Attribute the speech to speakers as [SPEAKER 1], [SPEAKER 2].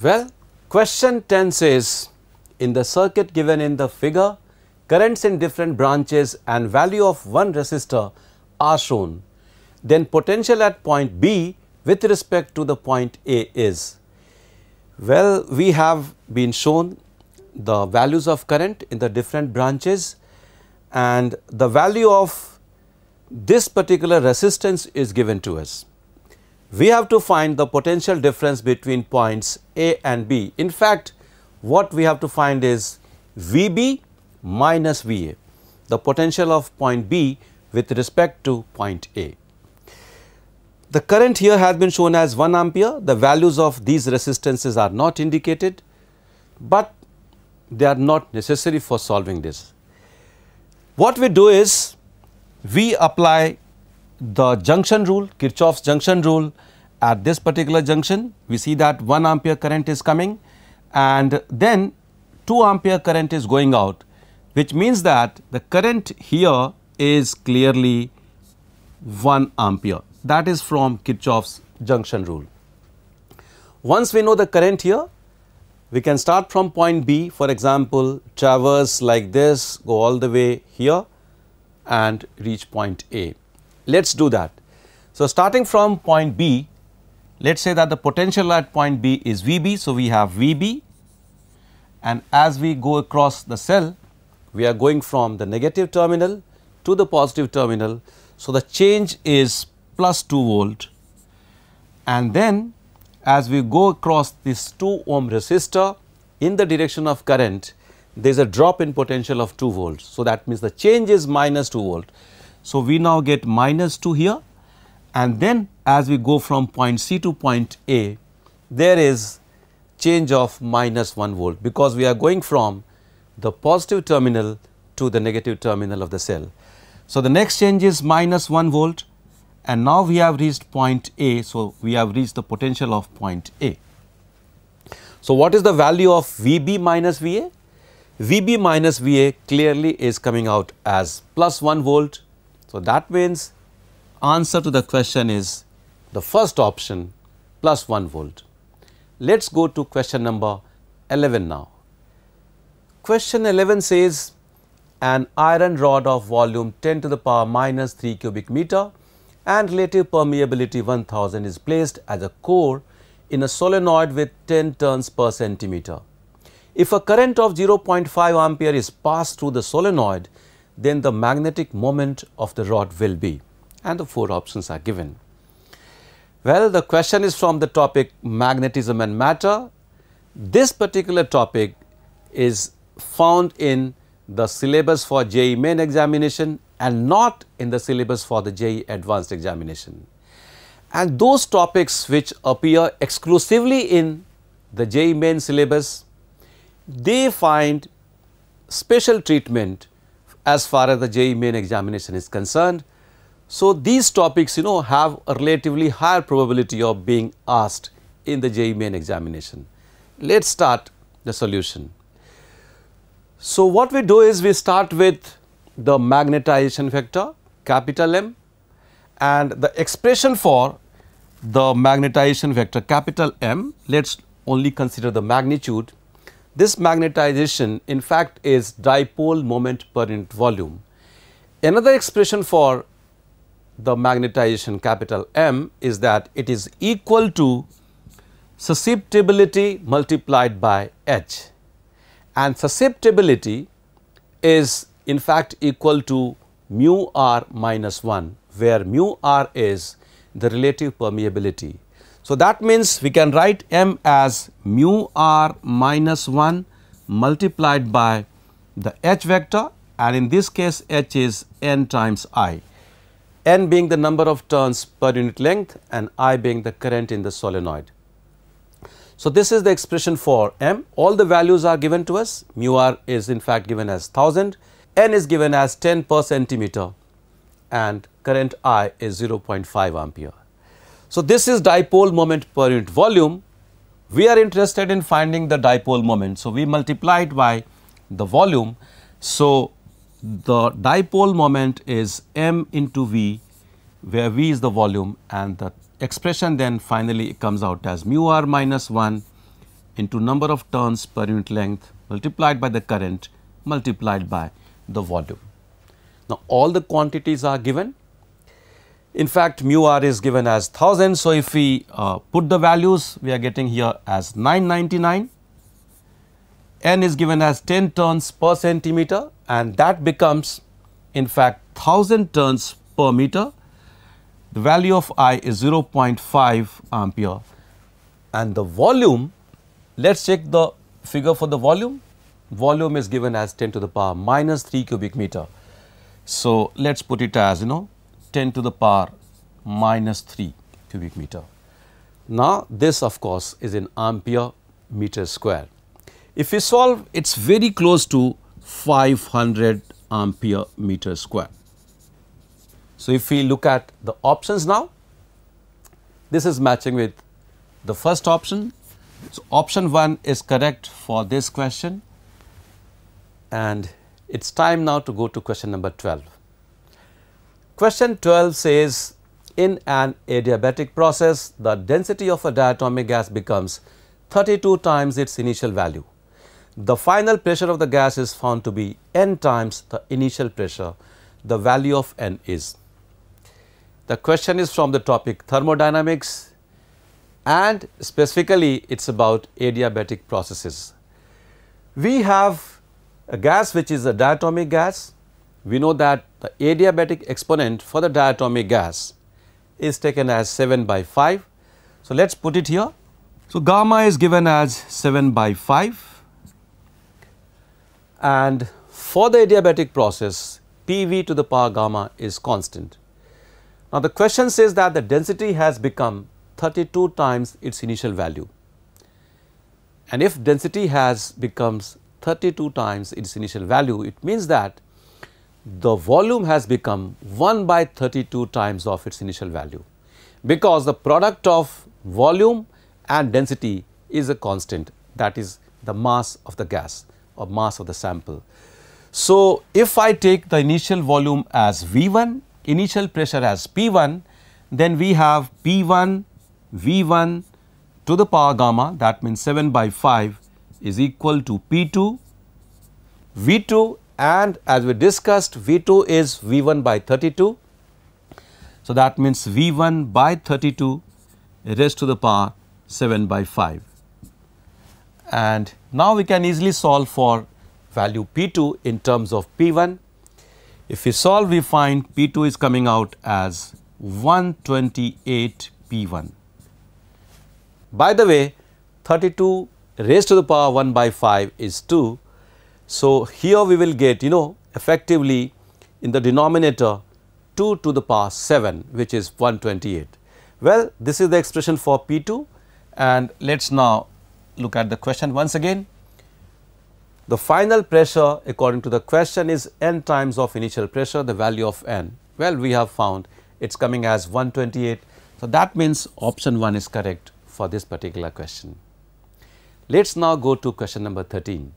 [SPEAKER 1] Well, question 10 says, in the circuit given in the figure, currents in different branches and value of one resistor are shown. Then potential at point B with respect to the point A is. Well, we have been shown the values of current in the different branches, and the value of this particular resistance is given to us. We have to find the potential difference between points A and B. In fact, what we have to find is VB minus VA, the potential of point B with respect to point A. The current here has been shown as 1 ampere. The values of these resistances are not indicated, but they are not necessary for solving this. What we do is we apply the junction rule, Kirchhoff's junction rule at this particular junction. We see that 1 ampere current is coming and then 2 ampere current is going out, which means that the current here is clearly 1 ampere. That is from Kirchhoff's junction rule. Once we know the current here, we can start from point B, for example, traverse like this, go all the way here and reach point A. Let us do that. So, starting from point B, let us say that the potential at point B is VB. So, we have VB, and as we go across the cell, we are going from the negative terminal to the positive terminal. So, the change is plus 2 volt, and then as we go across this 2 ohm resistor in the direction of current, there is a drop in potential of 2 volts. So, that means the change is minus 2 volt. So, we now get minus 2 here, and then as we go from point C to point A, there is change of minus 1 volt, because we are going from the positive terminal to the negative terminal of the cell. So, the next change is minus 1 volt, and now we have reached point A. So, we have reached the potential of point A. So, what is the value of VB minus VA? VB minus VA clearly is coming out as plus 1 volt. So, that means answer to the question is the first option, plus 1 volt. Let us go to question number 11 now. Question 11 says, an iron rod of volume 10 to the power minus 3 cubic meter and relative permeability 1000 is placed as a core in a solenoid with 10 turns per centimeter. If a current of 0.5 ampere is passed through the solenoid, then the magnetic moment of the rod will be, and the 4 options are given. Well, the question is from the topic magnetism and matter. This particular topic is found in the syllabus for JEE main examination and not in the syllabus for the JEE advanced examination. And those topics which appear exclusively in the JEE main syllabus, they find special treatment as far as the JEE main examination is concerned. So, these topics have a relatively higher probability of being asked in the JEE main examination. Let us start the solution. So, what we do is we start with the magnetization vector capital M, and the expression for the magnetization vector capital M, let us only consider the magnitude. This magnetization in fact is dipole moment per unit volume. Another expression for the magnetization capital M is that it is equal to susceptibility multiplied by H, and susceptibility is in fact equal to mu r minus 1, where mu r is the relative permeability. So, that means we can write M as mu r minus 1 multiplied by the H vector, and in this case H is N times I, N being the number of turns per unit length and I being the current in the solenoid. So, this is the expression for M. All the values are given to us. Mu r is in fact given as 1000, N is given as 10 per centimeter, and current I is 0.5 ampere. So, this is dipole moment per unit volume. We are interested in finding the dipole moment. So, we multiply it by the volume. So, the dipole moment is M into V, where V is the volume, and the expression then finally comes out as mu r minus 1 into number of turns per unit length multiplied by the current multiplied by the volume. Now, all the quantities are given. In fact, mu r is given as 1000. So, if we put the values, we are getting here as 999. N is given as 10 turns per centimeter, and that becomes in fact 1000 turns per meter. The value of I is 0.5 ampere, and the volume, let us check the figure for the volume. Volume is given as 10 to the power minus 3 cubic meter. So, let us put it as 10 to the power minus 3 cubic meter. Now, this of course is in ampere meter square. If we solve, it is very close to 500 ampere meter square. So, if we look at the options now, this is matching with the first option. So, option 1 is correct for this question, and it is time now to go to question number 12. Question 12 says, in an adiabatic process, the density of a diatomic gas becomes 32 times its initial value. The final pressure of the gas is found to be n times the initial pressure. The value of n is. The question is from the topic thermodynamics, and specifically it is about adiabatic processes. We have a gas which is a diatomic gas. We know that the adiabatic exponent for the diatomic gas is taken as 7 by 5. So, let us put it here. So, gamma is given as 7 by 5, and for the adiabatic process PV to the power gamma is constant. Now, the question says that the density has become 32 times its initial value, and if density has becomes 32 times its initial value, it means that the volume has become 1 by 32 times of its initial value, because the product of volume and density is a constant, that is the mass of the gas or mass of the sample. So, if I take the initial volume as V1, initial pressure as P1, then we have P1 V1 to the power gamma, that means 7 by 5 is equal to P2 V2, and as we discussed, V2 is V1 by 32. So, that means V1 by 32 raised to the power 7 by 5. And now we can easily solve for value P2 in terms of P1. If we solve, we find P2 is coming out as 128 P1. By the way, 32 raised to the power 1 by 5 is 2. So, here we will get effectively in the denominator 2 to the power 7, which is 128. Well, this is the expression for P2, and let us now look at the question once again. The final pressure according to the question is n times of initial pressure, the value of n. Well, we have found it is coming as 128. So, that means option 1 is correct for this particular question. Let us now go to question number 13.